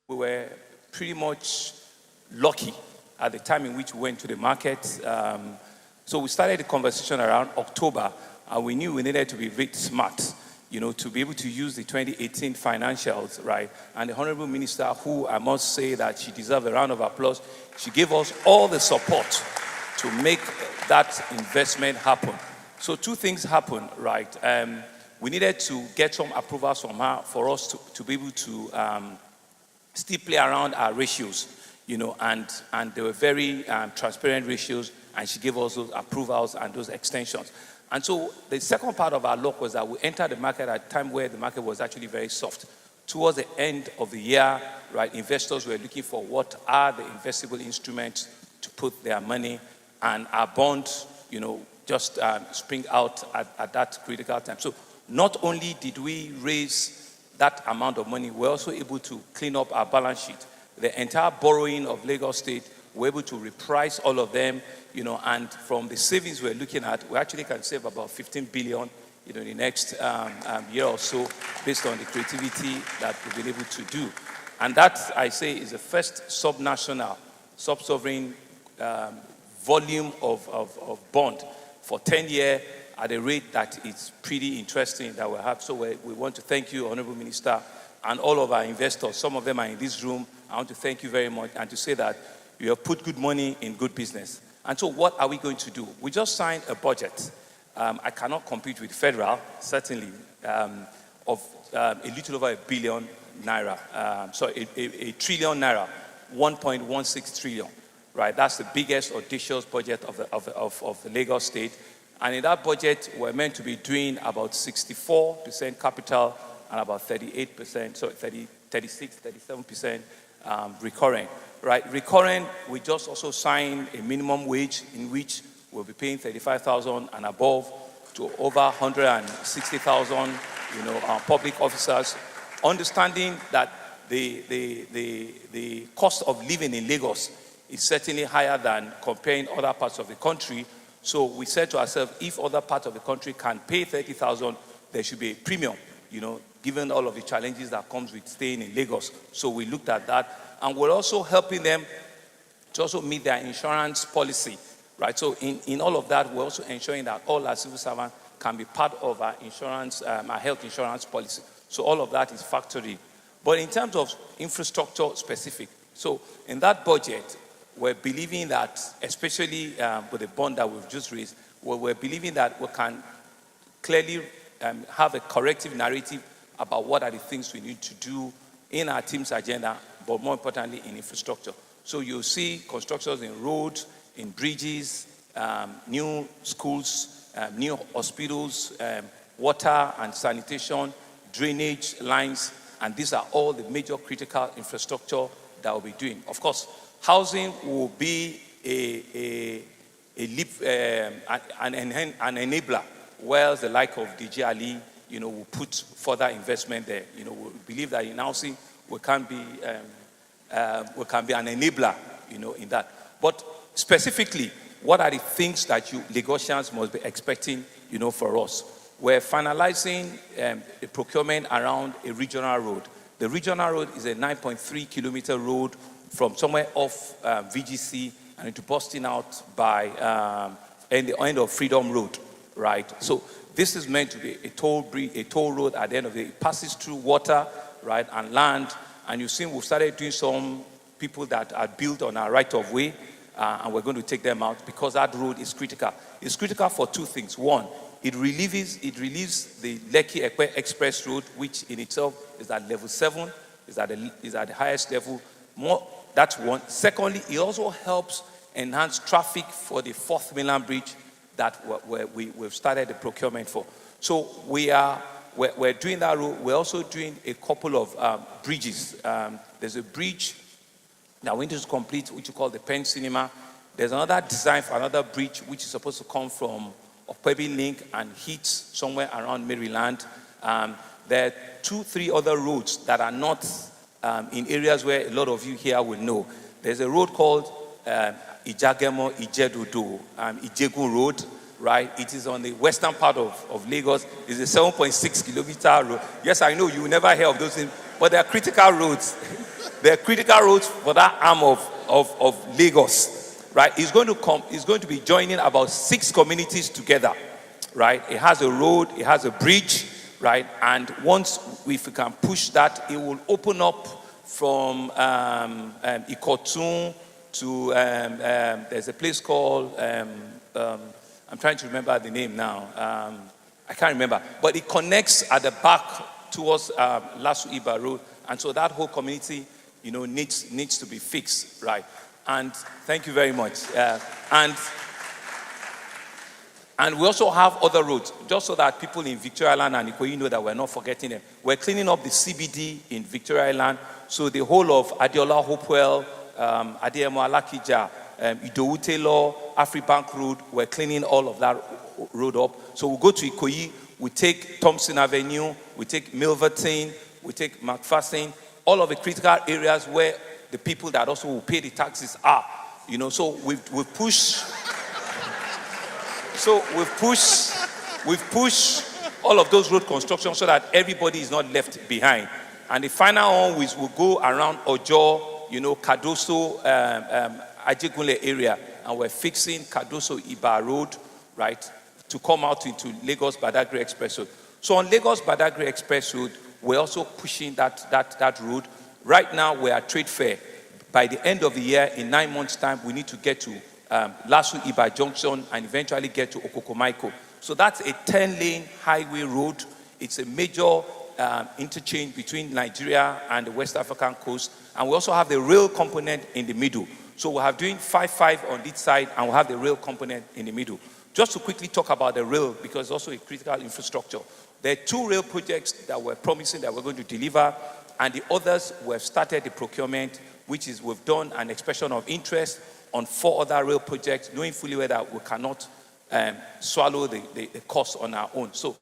We were pretty much lucky at the time in which we went to the market. So we started the conversation around October, and we knew we needed to be very smart, to be able to use the 2018 financials, right? And the Honorable Minister, who I must say that she deserves a round of applause, she gave us all the support to make that investment happen. So two things happened, right? We needed to get some approvals from her for us to be able to still play around our ratios, and they were very transparent ratios, and she gave us those approvals and those extensions. And so the second part of our luck was that we entered the market at a time where the market was actually very soft. Towards the end of the year, right, investors were looking for what are the investable instruments to put their money, and our bonds, just spring out at that critical time. So not only did we raise that amount of money, we're also able to clean up our balance sheet. The entire borrowing of Lagos State, we're able to reprice all of them, and from the savings we're looking at, we actually can save about 15 billion, in the next year or so, based on the creativity that we've been able to do. And that, I say, is the first sub-national, sub-sovereign volume of bond for 10 years at a rate that is pretty interesting that we have. So we want to thank you, Honorable Minister, and all of our investors. Some of them are in this room. I want to thank you very much and to say that you have put good money in good business. And so what are we going to do? We just signed a budget. I cannot compete with federal, certainly, of a little over a billion naira. A trillion naira, 1.16 trillion, right? That's the biggest audacious budget of the Lagos State. And in that budget, we're meant to be doing about 64% capital and about 37% recurring, right? Recurring, we just also signed a minimum wage in which we'll be paying 35,000 and above to over 160,000, public officers, understanding that the cost of living in Lagos is certainly higher than comparing other parts of the country. So we said to ourselves, if other parts of the country can pay 30,000, there should be a premium, given all of the challenges that comes with staying in Lagos. So we looked at that. And we're also helping them to also meet their insurance policy, right? So in all of that, we're also ensuring that all our civil servants can be part of our insurance, our health insurance policy. So all of that is factored in. But in terms of infrastructure specific, so in that budget, we're believing that, especially with the bond that we've just raised, we're believing that we can clearly have a corrective narrative about what are the things we need to do in our team's agenda, but more importantly, in infrastructure. So you'll see constructions in roads, in bridges, new schools, new hospitals, water and sanitation, drainage lines, and these are all the major critical infrastructure that we'll be doing. Of course, housing will be an enabler, whereas the like of DG Ali, will put further investment there. We believe that in housing, we can be an enabler, in that. But specifically, what are the things that you Lagosians must be expecting, for us? We're finalizing a procurement around a regional road. The regional road is a 9.3 kilometer road from somewhere off VGC and into busting out by the end of Freedom Road, right? So this is meant to be a toll road at the end of the day. It passes through water, right, and land. And you've seen we've started doing some people that are built on our right of way, and we're going to take them out because that road is critical. It's critical for two things. One, it relieves the Lekki-Ekpe Express Road, which in itself is at level 7, is at the highest level. That's one. Secondly, it also helps enhance traffic for the 4th Mainland Bridge that we've started the procurement for. So we're doing that road. We're also doing a couple of bridges. There's a bridge that we need to complete, which we call the Penn Cinema. There's another design for another bridge, which is supposed to come from Okpebi Link and hit somewhere around Maryland. There are 2-3 other roads that are not in areas where a lot of you here will know. There's a road called Ijagemo Ijedodo, Ijegu Road, right? It is on the western part of Lagos. It's a 7.6 kilometer road. Yes, I know you will never hear of those things but they are critical roads. They are critical roads for that arm of Lagos, right? It's going to be joining about 6 communities together, right? It has a road, it has a bridge, right? And once if we can push that, it will open up from Ikotun to there's a place called I'm trying to remember the name now. I can't remember, but it connects at the back towards Lasu Iba Road, and so that whole community, needs to be fixed, right? And thank you very much. And we also have other roads, just so that people in Victoria Island and Ikoyi know that we're not forgetting them. We're cleaning up the CBD in Victoria Island, so the whole of Adiola Hopewell, Adeyemo Alakija, Idowu Taylor, Afribank Road, we're cleaning all of that road up. So we'll go to Ikoyi, we take Thompson Avenue, we take Milverton, we take McPherson, all of the critical areas where the people that also will pay the taxes are. So we've pushed. So we've pushed all of those road construction so that everybody is not left behind. And the final one will go around Ojo, Kadoso, Ajegunle area, and we're fixing Kadoso Iba Road, right, to come out into Lagos Badagry Express Road. So on Lagos Badagry Express Road, we're also pushing that road. Right now, we're at Trade Fair. By the end of the year, in 9 months' time, we need to get to Lasu Iba Junction and eventually get to Okokomaiko. So that's a 10-lane highway road. It's a major interchange between Nigeria and the West African coast. And we also have the rail component in the middle. So we'll have doing 5-5 on this side, and we'll have the rail component in the middle. Just to quickly talk about the rail, because it's also a critical infrastructure. There are 2 rail projects that we're promising that we're going to deliver, and the others, we've started the procurement, which is we've done an expression of interest on 4 other rail projects, knowing fully well that we cannot swallow the cost on our own. So